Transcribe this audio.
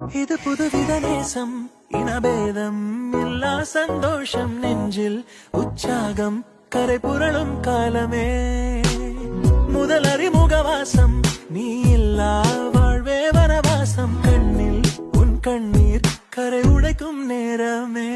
இது புதுவித நேசம் இனபேதம் இல்லா சந்தோஷம் நெஞ்சில் உற்சாகம் கரை புரளும் காலமே முதல் அறிமுகவாசம் நீ இல்லா வாழ்வே வனவாசம் கண்ணில் உன் கண்ணீர் கரை உடைக்கும் நேரமே